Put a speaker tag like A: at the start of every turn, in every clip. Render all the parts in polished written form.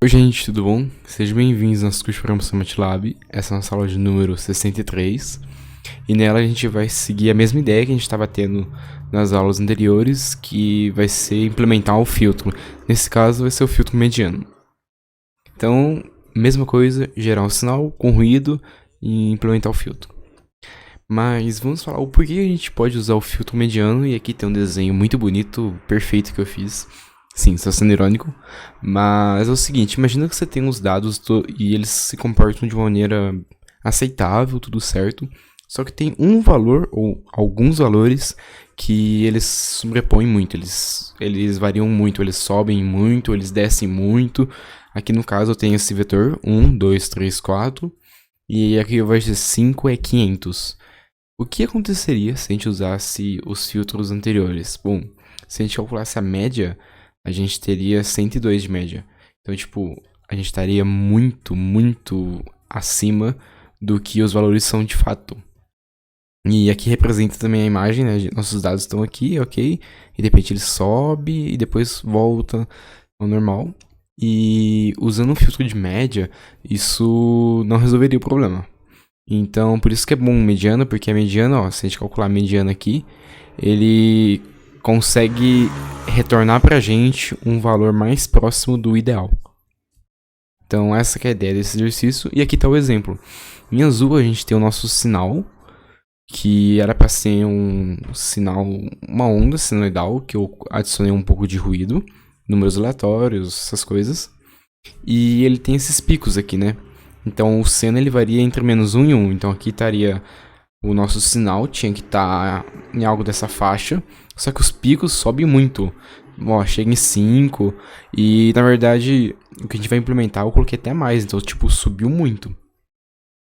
A: Oi gente, tudo bom? Sejam bem-vindos ao nosso curso de programação MATLAB. Essa é a nossa aula de número 63. E nela a gente vai seguir a mesma ideia que a gente estava tendo nas aulas anteriores, que vai ser implementar o filtro. Nesse caso vai ser o filtro mediano. Então, mesma coisa, gerar um sinal com ruído e implementar o filtro. Mas vamos falar o porquê a gente pode usar o filtro mediano. E aqui tem um desenho muito bonito, perfeito que eu fiz. Sim, estou sendo irônico, mas é o seguinte, imagina que você tem os dados e eles se comportam de uma maneira aceitável, tudo certo, só que tem um valor ou alguns valores que eles sobrepõem muito, eles variam muito, eles sobem muito, eles descem muito. Aqui no caso eu tenho esse vetor 1, 2, 3, 4 e aqui vai ser 5 é 500. O que aconteceria se a gente usasse os filtros anteriores? Bom, se a gente calculasse a média, a gente teria 102 de média. Então, tipo, a gente estaria muito, muito acima do que os valores são de fato. E aqui representa também a imagem, né? Nossos dados estão aqui, ok? E de repente ele sobe e depois volta ao normal. E usando um filtro de média, isso não resolveria o problema. Então, por isso que é bom mediana, porque a mediana, ó, se a gente calcular a mediana aqui, ele consegue retornar pra gente um valor mais próximo do ideal. Então essa que é a ideia desse exercício. E aqui está o exemplo. Em azul a gente tem o nosso sinal, que era para ser um sinal, uma onda sinoidal, que eu adicionei um pouco de ruído, números aleatórios, essas coisas. E ele tem esses picos aqui, né? Então o seno ele varia entre -1 e 1. Então aqui estaria o nosso sinal, tinha que estar em algo dessa faixa. Só que os picos sobem muito. Ó, chega em 5. E na verdade, o que a gente vai implementar, eu coloquei até mais. Então, tipo, subiu muito.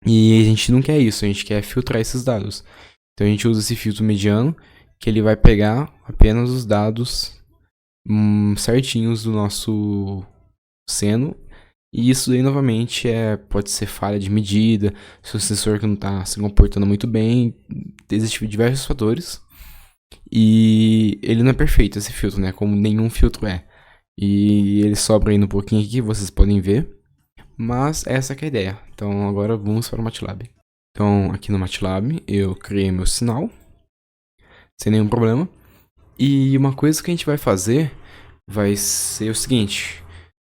A: E a gente não quer isso, a gente quer filtrar esses dados. Então a gente usa esse filtro mediano, que ele vai pegar apenas os dados certinhos do nosso seno. E isso aí, novamente, pode ser falha de medida, se o sensor que não está se comportando muito bem. Existem diversos fatores. E ele não é perfeito, esse filtro, né? Como nenhum filtro é. E ele sobra ainda um pouquinho aqui, vocês podem ver. Mas essa que é a ideia. Então agora vamos para o MATLAB. Então aqui no MATLAB eu criei meu sinal, sem nenhum problema. E uma coisa que a gente vai fazer vai ser o seguinte.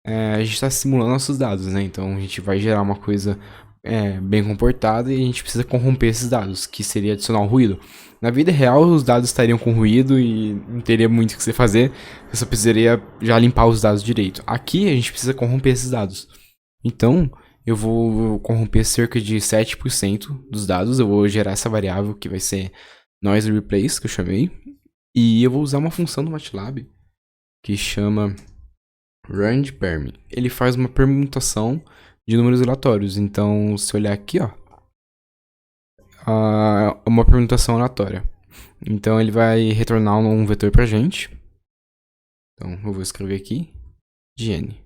A: A gente está simulando nossos dados, né? Então a gente vai gerar uma coisa bem comportada e a gente precisa corromper esses dados, que seria adicionar um ruído. Na vida real, os dados estariam com ruído e não teria muito o que você fazer. Você só precisaria já limpar os dados direito. Aqui, a gente precisa corromper esses dados. Então, eu vou corromper cerca de 7% dos dados. Eu vou gerar essa variável que vai ser noise replace, que eu chamei. E eu vou usar uma função do MATLAB que chama range_perm. Ele faz uma permutação de números aleatórios. Então, se eu olhar aqui, ó, uma permutação aleatória. Então ele vai retornar um vetor pra gente. Então eu vou escrever aqui de n.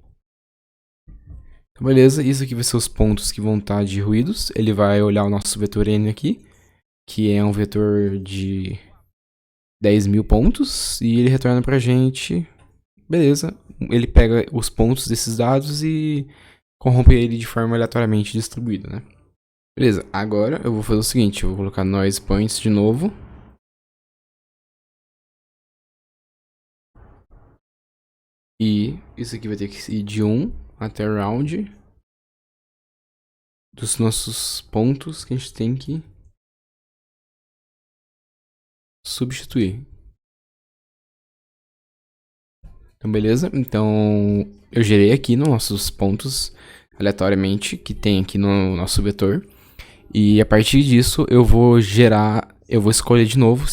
A: Então beleza, isso aqui vai ser os pontos que vão estar de ruídos. Ele vai olhar o nosso vetor n aqui, que é um vetor de 10.000 pontos, e ele retorna pra gente. Beleza, ele pega os pontos desses dados e corrompe ele de forma aleatoriamente distribuída, né? Beleza, agora eu vou fazer o seguinte, eu vou colocar noise points de novo. E isso aqui vai ter que ir de 1 até round dos nossos pontos que a gente tem que substituir. Então beleza, então eu gerei aqui nos nossos pontos aleatoriamente que tem aqui no nosso vetor. E a partir disso eu vou escolher de novo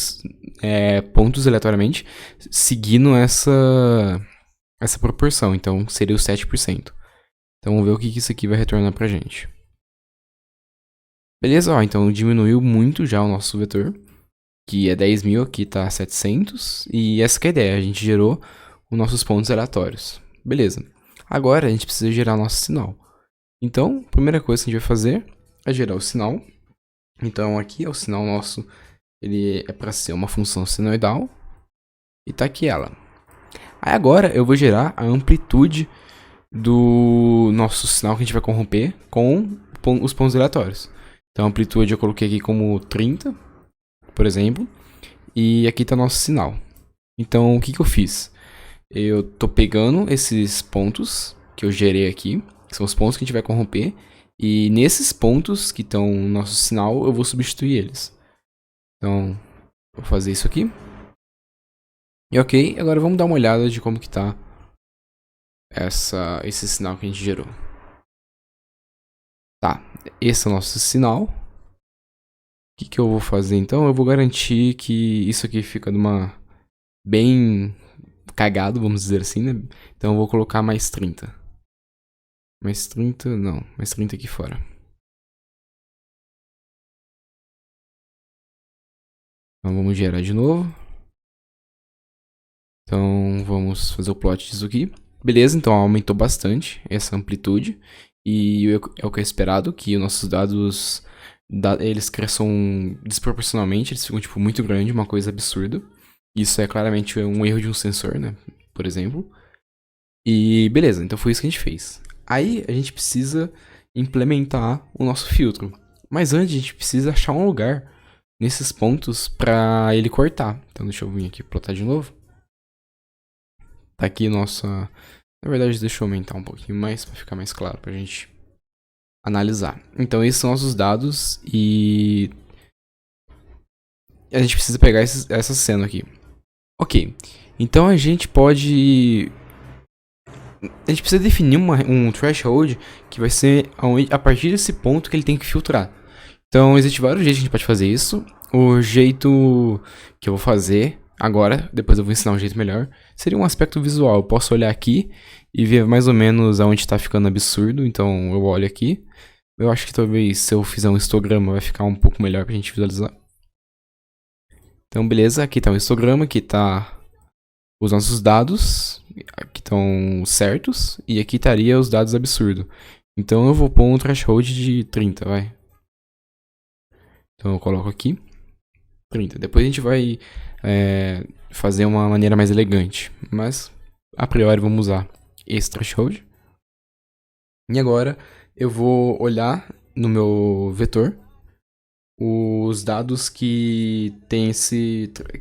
A: pontos aleatoriamente, seguindo essa proporção. Então seria o 7%. Então vamos ver o que isso aqui vai retornar pra gente. Beleza, ó, então diminuiu muito já o nosso vetor, que é 10.000, aqui tá 700. E essa que é a ideia, a gente gerou os nossos pontos aleatórios. Beleza, agora a gente precisa gerar nosso sinal. Então, a primeira coisa que a gente vai fazer é gerar o sinal. Então aqui é o sinal nosso, ele é para ser uma função senoidal. E tá aqui ela. Aí agora eu vou gerar a amplitude do nosso sinal que a gente vai corromper com os pontos aleatórios. Então a amplitude eu coloquei aqui como 30, por exemplo, e aqui está nosso sinal. Então o que eu fiz? Eu tô pegando esses pontos que eu gerei aqui, que são os pontos que a gente vai corromper, e nesses pontos que estão no nosso sinal, eu vou substituir eles. Então, vou fazer isso aqui. E ok, agora vamos dar uma olhada de como que tá esse sinal que a gente gerou. Tá, esse é o nosso sinal. O que eu vou fazer então? Eu vou garantir que isso aqui fica numa bem cagado, vamos dizer assim, né? Então eu vou colocar mais 30. Mais 30, não, mais 30 aqui fora. Então vamos gerar de novo. Então vamos fazer o plot disso aqui. Beleza, então aumentou bastante essa amplitude. E é o que é esperado, que os nossos dados, eles cresçam desproporcionalmente, eles ficam tipo muito grande, uma coisa absurda. Isso é claramente um erro de um sensor, né, por exemplo. E beleza, então foi isso que a gente fez. Aí a gente precisa implementar o nosso filtro. Mas antes a gente precisa achar um lugar nesses pontos para ele cortar. Então deixa eu vir aqui plotar de novo. Tá aqui nossa... Na verdade, deixa eu aumentar um pouquinho mais para ficar mais claro pra gente analisar. Então esses são nossos dados e a gente precisa pegar essa cena aqui. Ok, então a gente pode... A gente precisa definir um threshold que vai ser a partir desse ponto que ele tem que filtrar. Então existem vários jeitos que a gente pode fazer isso. O jeito que eu vou fazer agora, depois eu vou ensinar um jeito melhor, seria um aspecto visual. Eu posso olhar aqui e ver mais ou menos aonde está ficando absurdo. Então eu olho aqui. Eu acho que talvez se eu fizer um histograma vai ficar um pouco melhor pra gente visualizar. Então beleza, aqui tá o histograma, aqui tá os nossos dados, que estão certos, e aqui estaria os dados absurdos. Então eu vou pôr um threshold de 30, vai. Então eu coloco aqui 30. Depois a gente vai fazer uma maneira mais elegante, mas a priori vamos usar esse threshold. E agora eu vou olhar no meu vetor os dados que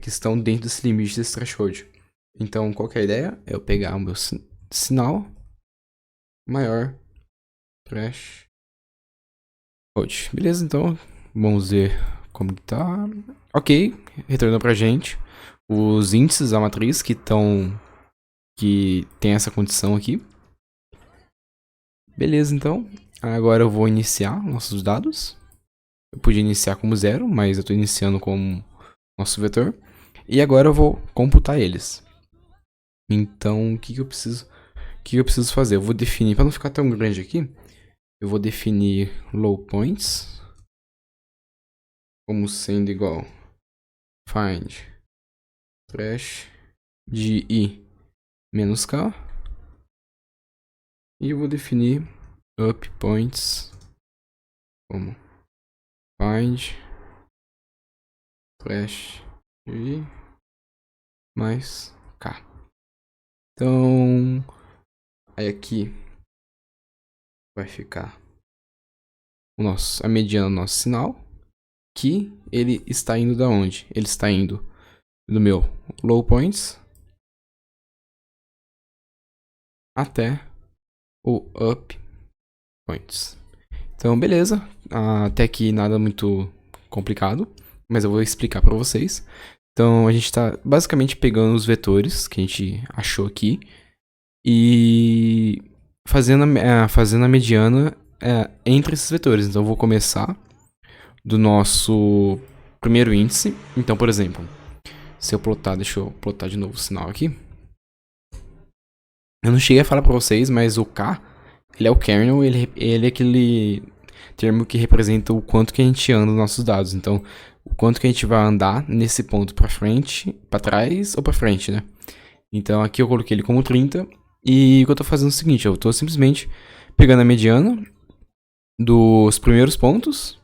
A: estão dentro desse limite desse threshold. Então, qual que é a ideia? É eu pegar o meu sinal maior threshold. Beleza, então vamos ver como que tá. Ok, retornou pra gente os índices da matriz que tem essa condição aqui. Beleza, então. Agora eu vou iniciar nossos dados. Eu podia iniciar como 0, mas eu estou iniciando como nosso vetor. E agora eu vou computar eles. Então, o que eu preciso fazer? Eu vou definir, para não ficar tão grande aqui, eu vou definir low points como sendo igual find thresh de i menos k. E eu vou definir up points como find thresh de i mais k. Então, aí aqui vai ficar a mediana do nosso sinal, que ele está indo da onde? Ele está indo do meu low points até o up points. Então, beleza. Até aqui nada muito complicado, mas eu vou explicar para vocês. Então, a gente está basicamente pegando os vetores que a gente achou aqui e fazendo a mediana entre esses vetores. Então, eu vou começar do nosso primeiro índice. Então, por exemplo, se eu plotar, deixa eu plotar de novo o sinal aqui. Eu não cheguei a falar para vocês, mas o K, ele é o kernel, ele é aquele termo que representa o quanto que a gente anda nos nossos dados. Então, o quanto que a gente vai andar nesse ponto para frente, para trás ou para frente, né? Então, aqui eu coloquei ele como 30. E o que eu tô fazendo é o seguinte, eu tô simplesmente pegando a mediana dos primeiros pontos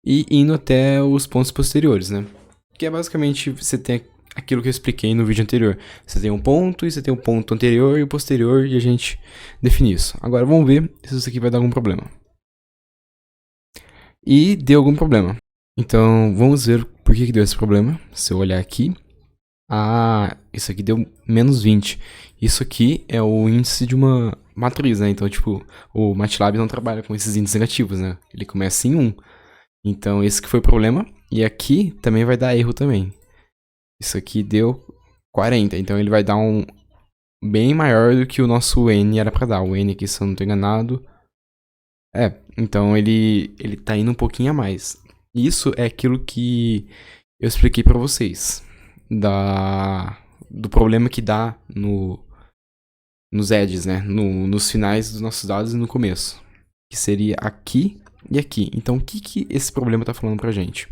A: e indo até os pontos posteriores, né? Que é basicamente, você tem aquilo que eu expliquei no vídeo anterior. Você tem um ponto e você tem um ponto anterior e o posterior e a gente define isso. Agora vamos ver se isso aqui vai dar algum problema. E deu algum problema. Então vamos ver por que deu esse problema. Se eu olhar aqui, isso aqui deu menos 20. Isso aqui é o índice de uma matriz, né? Então, tipo, o MATLAB não trabalha com esses índices negativos, né? Ele começa em 1. Então, esse que foi o problema. E aqui também vai dar erro também. Isso aqui deu 40. Então, ele vai dar um bem maior do que o nosso N era pra dar. O N aqui, se eu não tô enganado... então ele tá indo um pouquinho a mais. Isso é aquilo que eu expliquei pra vocês. Do problema que dá nos edges, né? Nos finais dos nossos dados e no começo. Que seria aqui e aqui. Então, o que esse problema tá falando pra gente?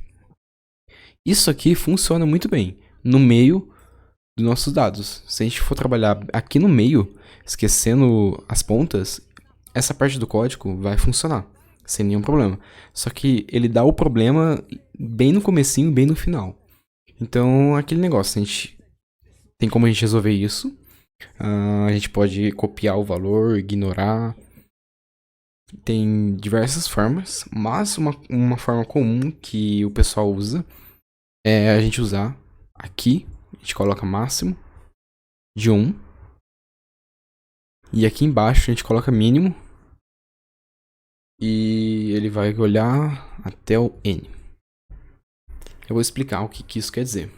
A: Isso aqui funciona muito bem no meio dos nossos dados. Se a gente for trabalhar aqui no meio, esquecendo as pontas, essa parte do código vai funcionar sem nenhum problema. Só que ele dá o problema bem no comecinho, bem no final. Então, aquele negócio, tem como a gente resolver isso. A gente pode copiar o valor, ignorar. Tem diversas formas, mas uma forma comum que o pessoal usa é a gente usar aqui, a gente coloca máximo de 1. E aqui embaixo a gente coloca mínimo. E ele vai olhar até o N. Eu vou explicar o que isso quer dizer.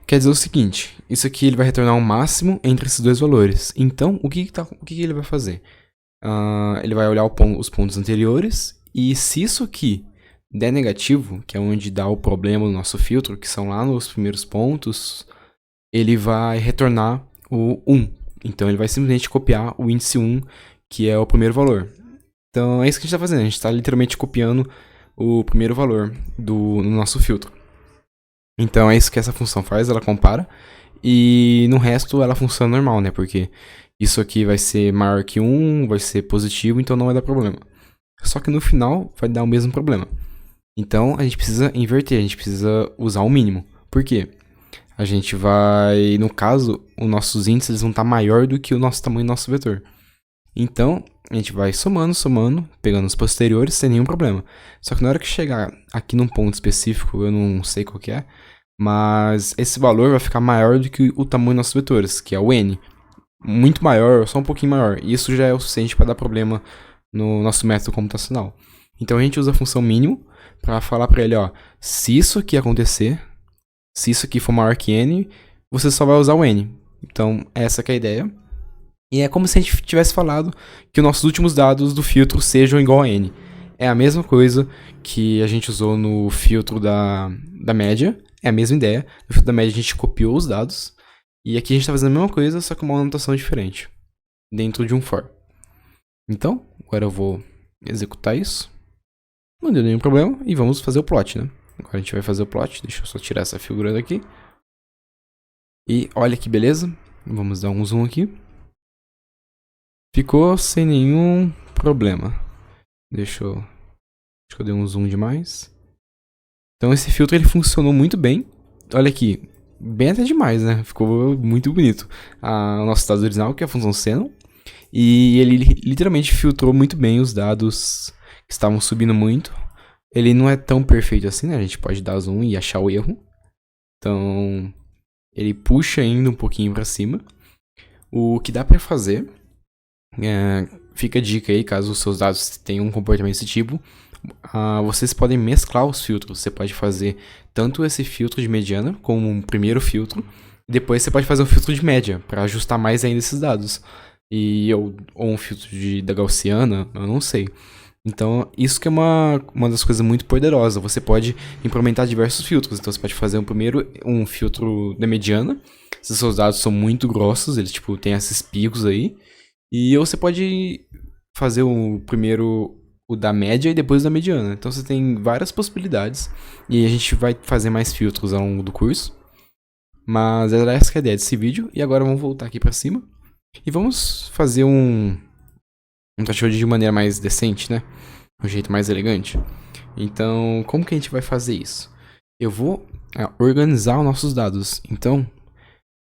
A: Quer dizer o seguinte, isso aqui ele vai retornar um máximo entre esses dois valores. Então, o que ele vai fazer? Ele vai olhar os pontos anteriores, e se isso aqui der negativo, que é onde dá o problema do nosso filtro, que são lá nos primeiros pontos, ele vai retornar o 1. Então, ele vai simplesmente copiar o índice 1, que é o primeiro valor. Então, é isso que a gente está fazendo. A gente está literalmente copiando o primeiro valor no nosso filtro. Então, é isso que essa função faz. Ela compara. E no resto, ela funciona normal, né? Porque isso aqui vai ser maior que 1, vai ser positivo, então não vai dar problema. Só que no final, vai dar o mesmo problema. Então, a gente precisa inverter. A gente precisa usar o mínimo. Por quê? A gente vai... No caso, os nossos índices eles vão estar maior do que o nosso tamanho do nosso vetor. Então, a gente vai somando, pegando os posteriores sem nenhum problema. Só que na hora que chegar aqui num ponto específico, eu não sei qual que é, mas esse valor vai ficar maior do que o tamanho dos nossos vetores, que é o N. Muito maior, só um pouquinho maior. E isso já é o suficiente para dar problema no nosso método computacional. Então a gente usa a função mínimo para falar para ele, ó, se isso aqui acontecer, se isso aqui for maior que N, você só vai usar o N. Então essa que é a ideia. E é como se a gente tivesse falado que os nossos últimos dados do filtro sejam igual a N. É a mesma coisa que a gente usou no filtro da média. É a mesma ideia. No filtro da média a gente copiou os dados. E aqui a gente está fazendo a mesma coisa, só com uma anotação diferente. Dentro de um for. Então, agora eu vou executar isso. Não deu nenhum problema. E vamos fazer o plot, né? Agora a gente vai fazer o plot. Deixa eu só tirar essa figura daqui. E olha que beleza. Vamos dar um zoom aqui. Ficou sem nenhum problema. Acho que eu dei um zoom demais. Então esse filtro ele funcionou muito bem. Olha aqui, bem até demais, né? Ficou muito bonito. O nosso dado original, que é a função seno. E ele literalmente filtrou muito bem os dados que estavam subindo muito. Ele não é tão perfeito assim, né? A gente pode dar zoom e achar o erro. Então, ele puxa ainda um pouquinho para cima. O que dá para fazer... fica a dica aí, caso os seus dados tenham um comportamento desse tipo, vocês podem mesclar os filtros. Você pode fazer tanto esse filtro de mediana como um primeiro filtro, e depois você pode fazer um filtro de média para ajustar mais ainda esses dados, ou um filtro da gaussiana, eu não sei. Então isso que é uma das coisas muito poderosas. Você pode implementar diversos filtros. Então você pode fazer um filtro da mediana, se os seus dados são muito grossos, eles tipo tem esses picos aí. E você pode fazer o primeiro o da média e depois o da mediana. Então você tem várias possibilidades. E a gente vai fazer mais filtros ao longo do curso. Mas era essa que é a ideia desse vídeo. E agora vamos voltar aqui pra cima. E vamos fazer um threshold de maneira mais decente, né? Um jeito mais elegante. Então, como que a gente vai fazer isso? eu vou organizar os nossos dados. Então,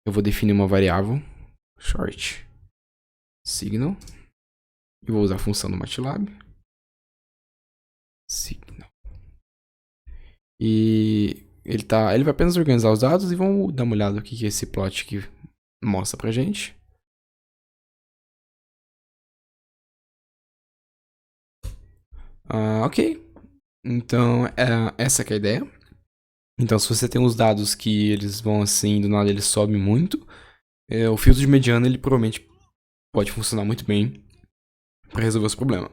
A: eu vou definir uma variável, short signal, e vou usar a função do MATLAB, signal. E ele vai apenas organizar os dados e vamos dar uma olhada no que esse plot aqui mostra pra gente. Ok. Então, essa que é a ideia. Então, se você tem os dados que eles vão assim, do nada eles sobem muito, o filtro de mediana ele provavelmente pode funcionar muito bem para resolver esse problema.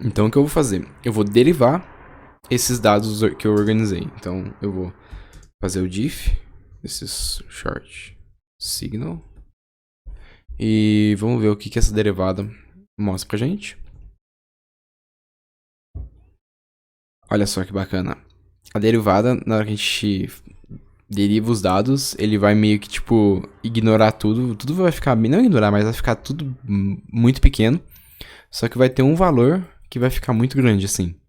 A: Então, o que eu vou fazer? Eu vou derivar esses dados que eu organizei. Então, eu vou fazer o diff, esses short signal, e vamos ver o que essa derivada mostra pra gente. Olha só que bacana. A derivada, na hora que a gente deriva os dados, ele vai meio que, tipo, ignorar tudo. Tudo vai ficar, não ignorar, mas vai ficar tudo muito pequeno. Só que vai ter um valor que vai ficar muito grande, assim.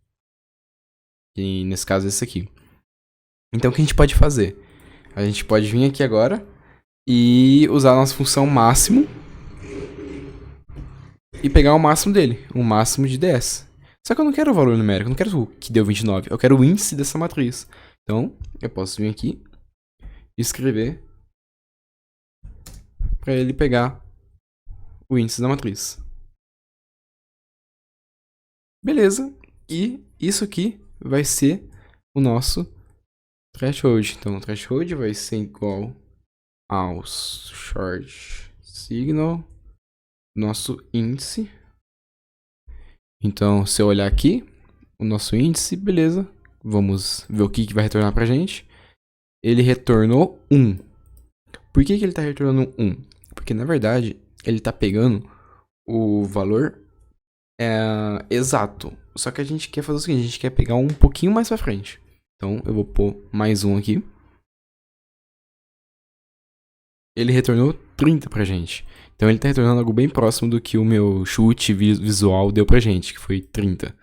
A: E nesse caso, esse aqui. Então, o que a gente pode fazer? A gente pode vir aqui agora e usar a nossa função máximo e pegar o máximo dele, o máximo de DS. Só que eu não quero o valor numérico, eu não quero o que deu 29, eu quero o índice dessa matriz. Então, eu posso vir aqui e escrever para ele pegar o índice da matriz. Beleza, e isso aqui vai ser o nosso threshold. Então, o threshold vai ser igual aos short signal, nosso índice. Então, se eu olhar aqui, o nosso índice, beleza. Vamos ver o que vai retornar pra gente. Ele retornou 1. Por que ele está retornando 1? Porque, na verdade, ele está pegando o valor exato. Só que a gente quer fazer o seguinte, a gente quer pegar um pouquinho mais pra frente. Então, eu vou pôr mais um aqui. Ele retornou 30 pra gente. Então, ele está retornando algo bem próximo do que o meu chute visual deu pra gente, que foi 30.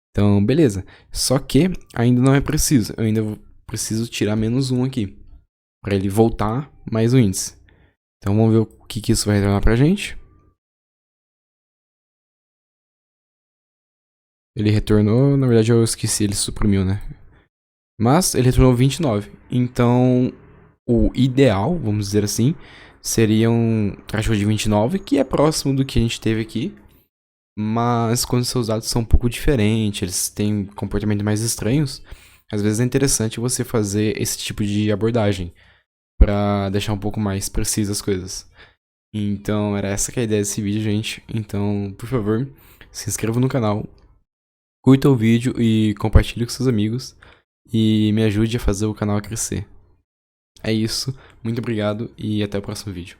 A: Então, beleza. Só que ainda não é preciso. Eu ainda preciso tirar menos 1 aqui. Para ele voltar mais o índice. Então, vamos ver o que isso vai retornar pra gente. Ele retornou... Na verdade, eu esqueci. Ele suprimiu, né? Mas ele retornou 29. Então, o ideal, vamos dizer assim, seria um threshold de 29, que é próximo do que a gente teve aqui. Mas quando seus dados são um pouco diferentes, eles têm comportamentos mais estranhos, às vezes é interessante você fazer esse tipo de abordagem para deixar um pouco mais precisas as coisas. Então, era essa que é a ideia desse vídeo, gente. Então, por favor, se inscreva no canal, curta o vídeo e compartilhe com seus amigos e me ajude a fazer o canal crescer. É isso, muito obrigado e até o próximo vídeo.